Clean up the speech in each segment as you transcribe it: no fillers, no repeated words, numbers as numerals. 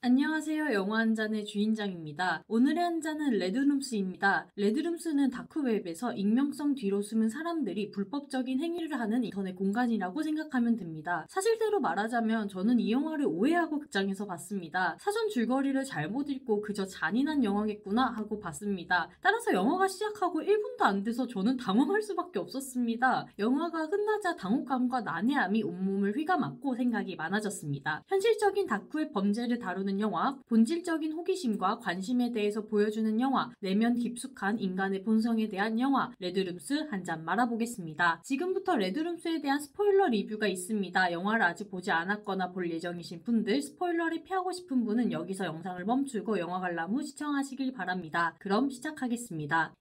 안녕하세요. 영화 한 잔의 주인장입니다. 오늘의 한 잔은 레드룸스입니다. 레드룸스는 다크웹에서 익명성 뒤로 숨은 사람들이 불법적인 행위를 하는 인터넷 공간이라고 생각하면 됩니다. 사실대로 말하자면 저는 이 영화를 오해하고 극장에서 봤습니다. 사전 줄거리를 잘못 읽고 그저 잔인한 영화겠구나 하고 봤습니다. 따라서 영화가 시작하고 1분도 안 돼서 저는 당황할 수밖에 없었습니다. 영화가 끝나자 당혹감과 난해함이 온몸을 휘감았고 생각이 많아졌습니다. 현실적인 다크웹 범죄를 다루는 영화, 본질적인 호기심과 관심에 대해서 보여주는 영화, 내면 깊숙한 인간의 본성에 대한 영화, 레드룸스 한 잔 말아보겠습니다. 지금부터 레드룸스에 대한 스포일러 리뷰가 있습니다. 영화를 아직 보지 않았거나 볼 예정이신 분들, 스포일러를 피하고 싶은 분은 여기서 영상을 멈추고 영화 관람 후 시청하시길 바랍니다. 그럼 시작하겠습니다.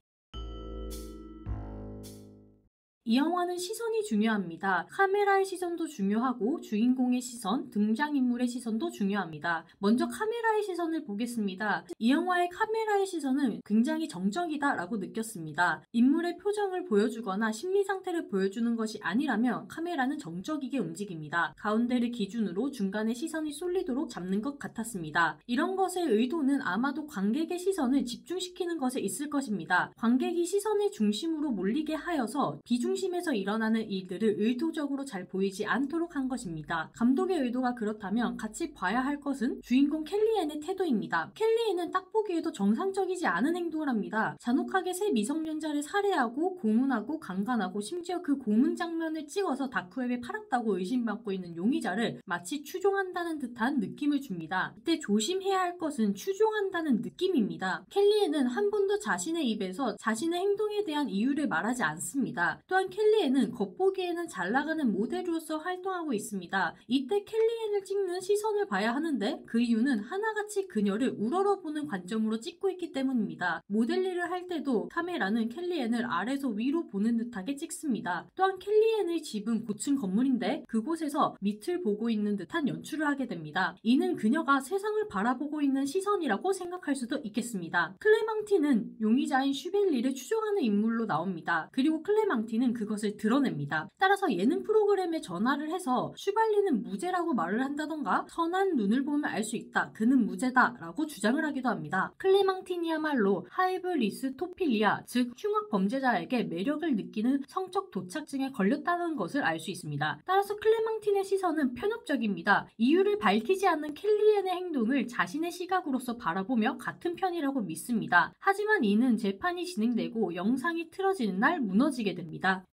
이 영화는 시선이 중요합니다. 카메라의 시선도 중요하고 주인공의 시선, 등장인물의 시선도 중요합니다. 먼저 카메라의 시선을 보겠습니다. 이 영화의 카메라의 시선은 굉장히 정적이다 라고 느꼈습니다. 인물의 표정을 보여주거나 심리 상태를 보여주는 것이 아니라면 카메라는 정적이게 움직입니다. 가운데를 기준으로 중간에 시선이 쏠리도록 잡는 것 같았습니다. 이런 것의 의도는 아마도 관객의 시선을 집중시키는 것에 있을 것입니다. 관객이 시선의 중심으로 몰리게 하여서 비중심에서 일어나는 일들을 의도적으로 잘 보이지 않도록 한 것입니다. 감독의 의도가 그렇다면 같이 봐야 할 것은 주인공 켈리앤의 태도입니다. 켈리앤은 딱 보기에도 정상적이지 않은 행동을 합니다. 잔혹하게 세 미성년자를 살해하고 고문하고 강간하고 심지어 그 고문 장면을 찍어서 다크웹에 팔았다고 의심받고 있는 용의자를 마치 추종한다는 듯한 느낌을 줍니다. 이때 조심해야 할 것은 추종한다는 느낌입니다. 켈리앤은 한 번도 자신의 입에서 자신의 행동에 대한 이유를 말하지 않습니다. 또한 켈리앤은 겉보기에는 잘 나가는 모델로서 활동하고 있습니다. 이때 켈리앤을 찍는 시선을 봐야 하는데 그 이유는 하나같이 그녀를 우러러보는 관점으로 찍고 있기 때문입니다. 모델 일을 할 때도 카메라는 켈리앤을 아래서 위로 보는 듯하게 찍습니다. 또한 켈리앤의 집은 고층 건물인데 그곳에서 밑을 보고 있는 듯한 연출을 하게 됩니다. 이는 그녀가 세상을 바라보고 있는 시선이라고 생각할 수도 있겠습니다. 클레망티는 용의자인 슈벨리를 추종하는 인물로 나옵니다. 그리고 클레망티는 그것을 드러냅니다. 따라서 예능 프로그램에 전화를 해서 슈발리는 무죄라고 말을 한다던가 선한 눈을 보면 알 수 있다. 그는 무죄다 라고 주장을 하기도 합니다. 클레망틴이야말로 하이브리스토필리아 즉 흉악 범죄자에게 매력을 느끼는 성적 도착증에 걸렸다는 것을 알 수 있습니다. 따라서 클레망틴의 시선은 편협적입니다. 이유를 밝히지 않는 켈리앤의 행동을 자신의 시각으로서 바라보며 같은 편이라고 믿습니다. 하지만 이는 재판이 진행되고 영상이 틀어지는 날 무너지게 됩니다.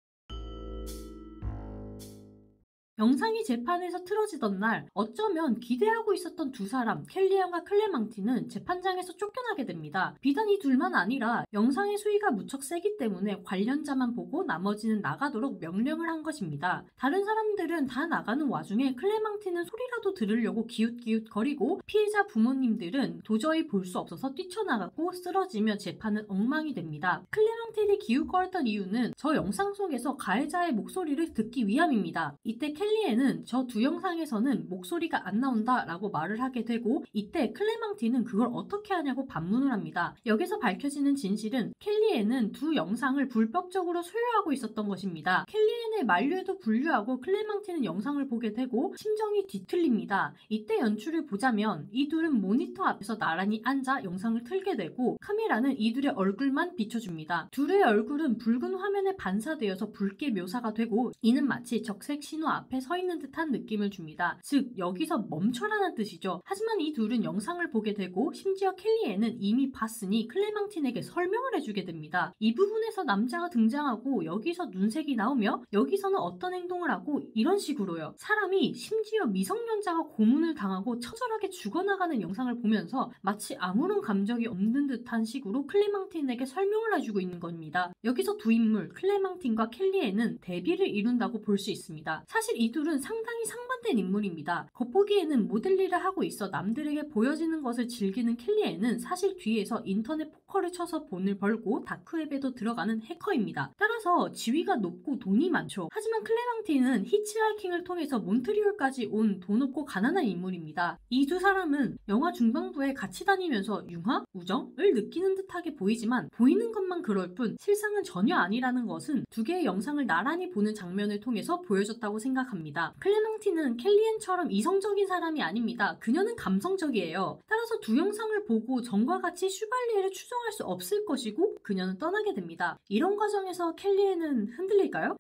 영상이 재판에서 틀어지던 날 어쩌면 기대하고 있었던 두 사람 켈리앤과 클레망티는 재판장에서 쫓겨나게 됩니다. 비단 이 둘만 아니라 영상의 수위가 무척 세기 때문에 관련자만 보고 나머지는 나가도록 명령을 한 것입니다. 다른 사람들은 다 나가는 와중에 클레망티는 소리라도 들으려고 기웃기웃거리고 피해자 부모님들은 도저히 볼 수 없어서 뛰쳐나가고 쓰러지며 재판은 엉망이 됩니다. 클레망틴이 기웃거렸던 이유는 저 영상 속에서 가해자의 목소리를 듣기 위함입니다. 이때 켈리앤은 저 두 영상에서는 목소리가 안 나온다 라고 말을 하게 되고 이때 클레망티는 그걸 어떻게 하냐고 반문을 합니다. 여기서 밝혀지는 진실은 켈리앤은 두 영상을 불법적으로 소유하고 있었던 것입니다. 켈리앤의 만류에도 불구하고 클레망티는 영상을 보게 되고 심정이 뒤틀립니다. 이때 연출을 보자면 이 둘은 모니터 앞에서 나란히 앉아 영상을 틀게 되고 카메라는 이 둘의 얼굴만 비춰줍니다. 둘의 얼굴은 붉은 화면에 반사되어서 붉게 묘사가 되고 이는 마치 적색 신호 앞에 서 있는 듯한 느낌을 줍니다. 즉 여기서 멈춰라는 뜻이죠. 하지만 이 둘은 영상을 보게 되고 심지어 켈리앤은 이미 봤으니 클레망틴에게 설명을 해주게 됩니다. 이 부분에서 남자가 등장하고 여기서 눈색이 나오며 여기서는 어떤 행동을 하고 이런 식으로요. 사람이 심지어 미성년자가 고문을 당하고 처절하게 죽어나가는 영상을 보면서 마치 아무런 감정이 없는 듯한 식으로 클레망틴에게 설명을 해주고 있는 겁니다. 여기서 두 인물 클레망틴과 켈리앤은 대비를 이룬다고 볼 수 있습니다. 사실 이 둘은 상당히 상반된 인물입니다. 겉보기에는 모델 일을 하고 있어 남들에게 보여지는 것을 즐기는 켈리앤은 사실 뒤에서 인터넷 포커를 쳐서 돈을 벌고 다크웹에도 들어가는 해커입니다. 따라서 지위가 높고 돈이 많죠. 하지만 클레망틴은 히치하이킹을 통해서 몬트리올까지 온 돈 없고 가난한 인물입니다. 이 두 사람은 영화 중반부에 같이 다니면서 융화, 우정을 느끼는 듯하게 보이지만 보이는 것만 그럴 뿐 실상은 전혀 아니라는 것은 두 개의 영상을 나란히 보는 장면을 통해서 보여줬다고 생각합니다. 생각합니다. 클레망티는 켈리앤처럼 이성적인 사람이 아닙니다. 그녀는 감성적이에요. 따라서 두 영상을 보고 전과 같이 슈발리에를 추종할 수 없을 것이고 그녀는 떠나게 됩니다. 이런 과정에서 켈리앤은 흔들릴까요?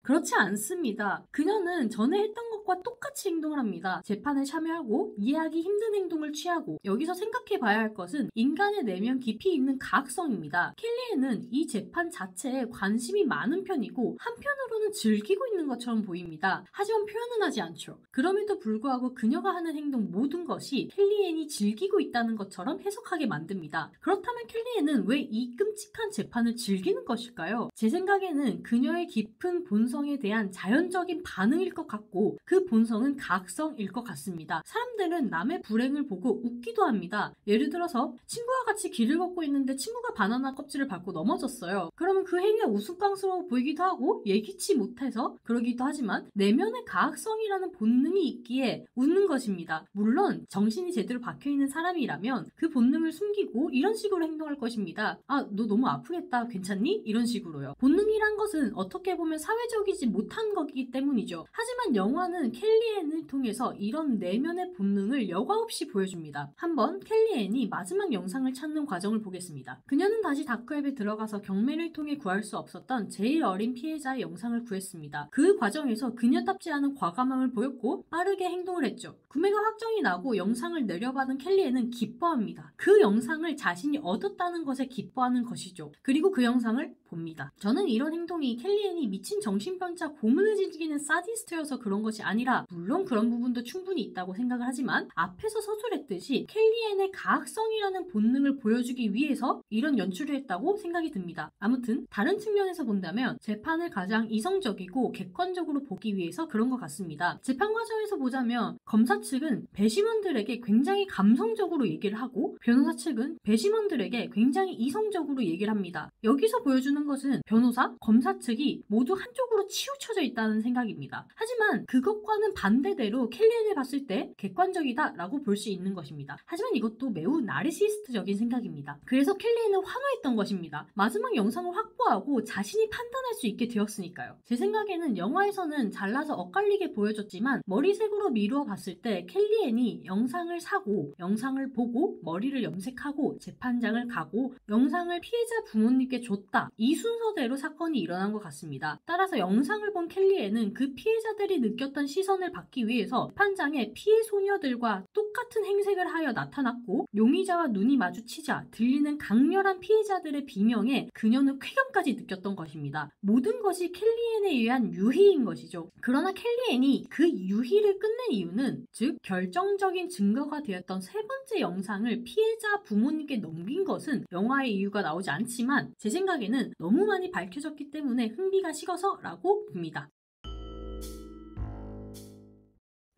그렇지 않습니다. 그녀는 전에 했던 것과 똑같이 행동을 합니다. 재판에 참여하고 이해하기 힘든 행동을 취하고 여기서 생각해 봐야 할 것은 인간의 내면 깊이 있는 가학성입니다. 켈리에는 이 재판 자체에 관심이 많은 편이고 한편으로는 즐기고 있는 것처럼 보입니다. 하지만 표현은 하지 않죠. 그럼에도 불구하고 그녀가 하는 행동 모든 것이 켈리앤이 즐기고 있다는 것처럼 해석하게 만듭니다. 그렇다면 켈리앤은 왜 이 끔찍한 재판을 즐기는 것일까요? 제 생각에는 그녀의 깊은 본성에 대한 자연적인 반응일 것 같고 그 본성은 가학성일 것 같습니다. 사람들은 남의 불행을 보고 웃기도 합니다. 예를 들어서 친구와 같이 길을 걷고 있는데 친구가 바나나 껍질을 밟고 넘어졌어요. 그러면 그 행위가 우스꽝스러워 보이기도 하고 예기치 못해서 그러기도 하지만 내면의 가학성이라는 본능이 있기에 웃는 것입니다. 물론 정신이 제대로 박혀있는 사람이라면 그 본능을 숨기고 이런 식으로 행동할 것입니다. 아, 너 너무 아프겠다. 괜찮니? 이런 식으로요. 본능이란 것은 어떻게 보면 사회적이지 못한 거기 때문이죠. 하지만 영화는 켈리앤을 통해서 이런 내면의 본능을 여과 없이 보여줍니다. 한번 켈리앤이 마지막 영상을 찾는 과정을 보겠습니다. 그녀는 다시 다크웹에 들어가서 경매를 통해 구할 수 없었던 제일 어린 피해자의 영상을 구했습니다. 그 과정에서 그녀답지 않은 과감함을 보였고 빠르게 행동을 했죠. 구매가 확정이 나고 영상을 내려받은 켈리앤은 기뻐합니다. 그 영상을 자신이 얻었다는 것에 기뻐하는 것이죠. 그리고 그 영상을 봅니다. 저는 이런 행동이 켈리앤이 미친 정신병자 고문을 즐기는 사디스트여서 그런 것이 아니라 물론 그런 부분도 충분히 있다고 생각을 하지만 앞에서 서술했듯이 켈리앤의 가학성이라는 본능을 보여주기 위해서 이런 연출을 했다고 생각이 듭니다. 아무튼 다른 측면에서 본다면 재판을 가장 이성적이고 객관적으로 보기 위해서 그런 것 같습니다. 재판 과정에서 보자면 검사 측은 배심원들에게 굉장히 감성적으로 얘기를 하고 변호사 측은 배심원들에게 굉장히 이성적으로 얘기를 합니다. 여기서 보여주는 것은 변호사, 검사 측이 모두 한쪽으로 치우쳐져 있다는 생각입니다. 하지만 그것과는 반대대로 켈리앤을 봤을 때 객관적이다라고 볼 수 있는 것입니다. 하지만 이것도 매우 나르시스트적인 생각입니다. 그래서 켈리앤은 환호했던 것입니다. 마지막 영상을 확보하고 자신이 판단할 수 있게 되었으니까요. 제 생각에는 영화에서는 잘라서 엇갈리게 보여줬지만 머리색으로 미루어 봤을 때 켈리앤이 영상을 사고 영상을 보고 머리를 염색하고 재판장을 가고 영상을 피해자 부모님께 줬다. 이 순서대로 사건이 일어난 것 같습니다. 따라서 영상을 본 켈리앤은 그 피해자들이 느꼈던 시선을 받기 위해서 재판장에 피해 소녀들과 똑같은 행색을 하여 나타났고 용의자와 눈이 마주치자 들리는 강렬한 피해자들의 비명에 그녀는 쾌감까지 느꼈던 것입니다. 모든 것이 켈리앤에 의한 유희인 것이죠. 그러나 켈리앤이 그 유희를 끝낸 이유는 즉 결정적인 증거가 되었던 세 번째 영상을 피해자 부모님께 넘긴 것은 영화의 이유가 나오지 않지만 제 생각에는 너무 많이 밝혀졌기 때문에 흥미가 식어서 라고 봅니다.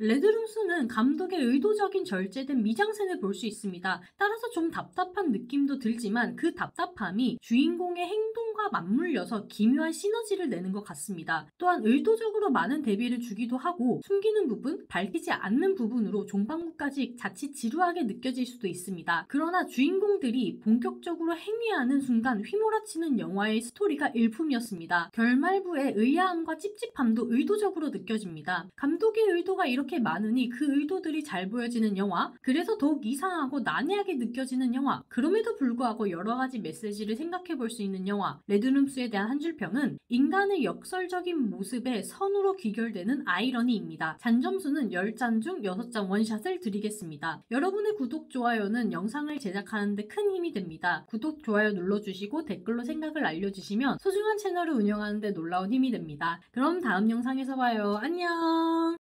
레드룸스는 감독의 의도적인 절제된 미장센을 볼 수 있습니다. 따라서 좀 답답한 느낌도 들지만 그 답답함이 주인공의 행동과 맞물려서 기묘한 시너지를 내는 것 같습니다. 또한 의도적으로 많은 대비를 주기도 하고 숨기는 부분, 밝히지 않는 부분으로 종방부까지 자칫 지루하게 느껴질 수도 있습니다. 그러나 주인공들이 본격적으로 행위하는 순간 휘몰아치는 영화의 스토리가 일품이었습니다. 결말부의 의아함과 찝찝함도 의도적으로 느껴집니다. 감독의 의도가 이렇게 많으니 그 의도들이 잘 보여지는 영화, 그래서 더욱 이상하고 난해하게 느껴지는 영화, 그럼에도 불구하고 여러가지 메시지를 생각해 볼 수 있는 영화 레드룸스에 대한 한 줄 평은 인간의 역설적인 모습에 선으로 귀결되는 아이러니입니다. 잔점수는 10잔 중 6장 원샷을 드리겠습니다. 여러분의 구독, 좋아요는 영상을 제작하는 데 큰 힘이 됩니다. 구독, 좋아요 눌러주시고 댓글로 생각을 알려주시면 소중한 채널을 운영하는 데 놀라운 힘이 됩니다. 그럼 다음 영상에서 봐요. 안녕!